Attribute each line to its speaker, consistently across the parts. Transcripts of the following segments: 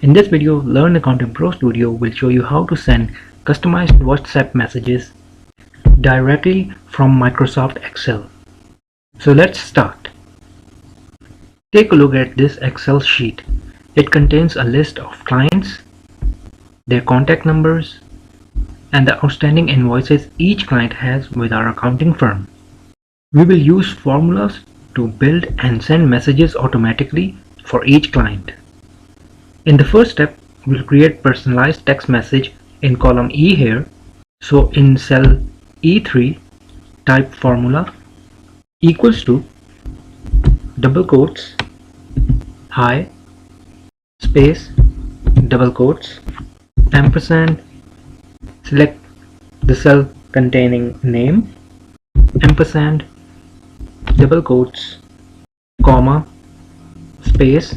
Speaker 1: In this video, Learn Accounting Pro Studio will show you how to send customized WhatsApp messages directly from Microsoft Excel. So let's start. Take a look at this Excel sheet. It contains a list of clients, their contact numbers, and the outstanding invoices each client has with our accounting firm. We will use formulas to build and send messages automatically for each client. In the first step, we'll create personalized text message in column E here. So in cell E3, type formula equals to double quotes, hi, space, double quotes, ampersand, select the cell containing name, ampersand, double quotes, comma, space,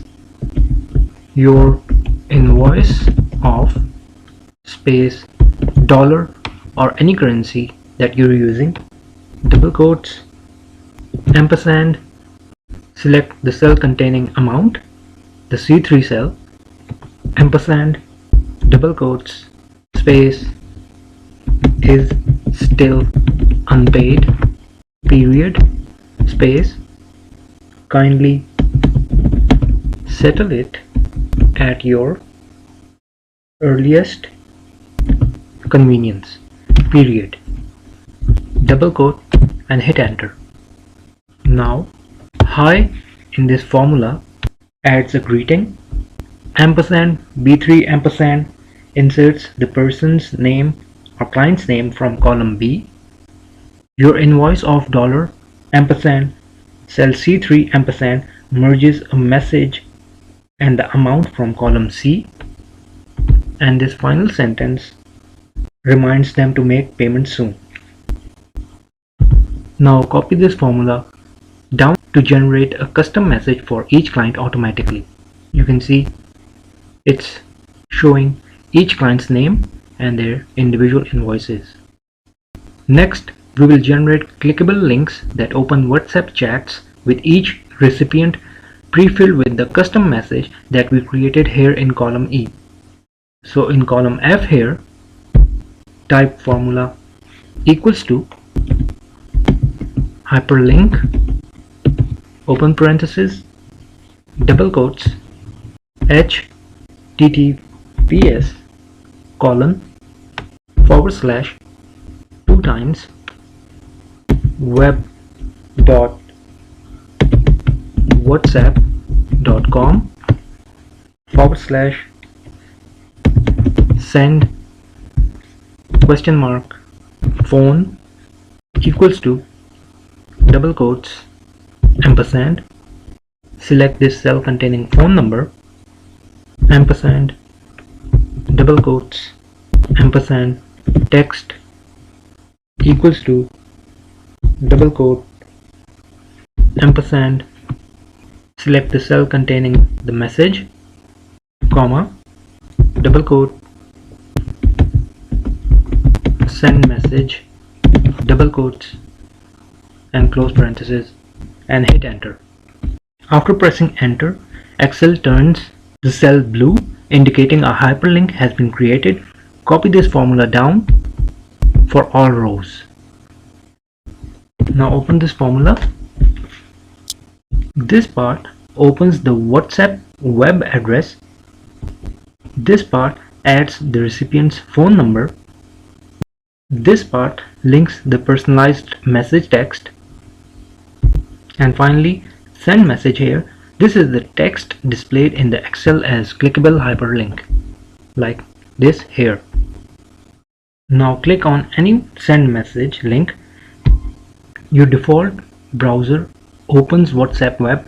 Speaker 1: your invoice of, space, dollar or any currency that you're using, double quotes, ampersand, select the cell containing amount, the C3 cell, ampersand, double quotes, space, is still unpaid, period, space, kindly settle it at your earliest convenience, period, double quote, and hit enter. Now hi in this formula adds a greeting, ampersand B3 ampersand inserts the person's name or client's name from column B, your invoice of dollar ampersand cell C3 ampersand merges a message and the amount from column C, and this final sentence reminds them to make payment soon. Now copy this formula down to generate a custom message for each client automatically. You can see it's showing each client's name and their individual invoices. Next, we will generate clickable links that open WhatsApp chats with each recipient pre-filled with the custom message that we created here in column E. So in column F here, type formula equals to hyperlink, open parenthesis, double quotes, https colon / 2 times web.whatsapp.com / send question mark phone equals to double quotes ampersand, select this cell containing phone number, ampersand, double quotes, ampersand, text equals to double quote, ampersand, select the cell containing the message, comma, double quote, send message, double quotes, and close parenthesis, and hit enter. After pressing enter, Excel turns the cell blue, indicating a hyperlink has been created. Copy this formula down for all rows. Now open this formula. This part opens the WhatsApp web address. This part adds the recipient's phone number. This part links the personalized message text. And finally, send message here. This is the text displayed in the Excel as clickable hyperlink, like this here. Now click on any send message link. Your default browser opens WhatsApp web.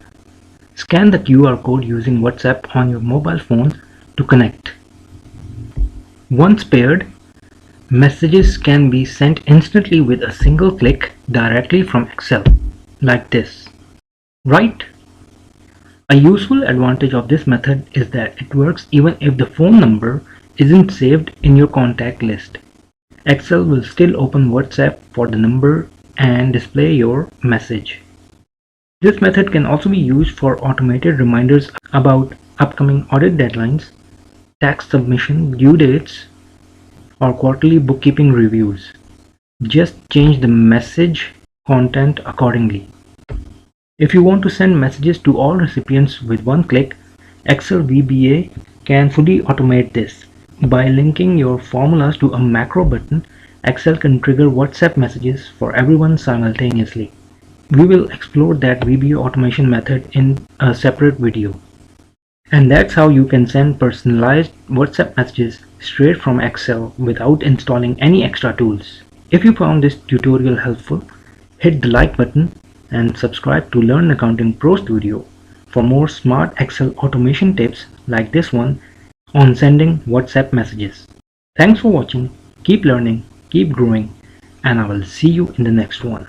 Speaker 1: Scan the QR code using WhatsApp on your mobile phone to connect. Once paired, messages can be sent instantly with a single click directly from Excel, like this. Right? A useful advantage of this method is that it works even if the phone number isn't saved in your contact list. Excel will still open WhatsApp for the number and display your message. This method can also be used for automated reminders about upcoming audit deadlines tax submission due dates, or quarterly bookkeeping reviews. Just change the message content accordingly. If you want to send messages to all recipients with one click, Excel VBA can fully automate this. By linking your formulas to a macro button, Excel can trigger WhatsApp messages for everyone simultaneously. We will explore that VBA automation method in a separate video. And that's how you can send personalized WhatsApp messages straight from Excel without installing any extra tools. If you found this tutorial helpful, hit the like button and subscribe to Learn Accounting Pro Studio for more smart Excel automation tips like this one on sending WhatsApp messages. Thanks for watching, keep learning, keep growing, and I will see you in the next one.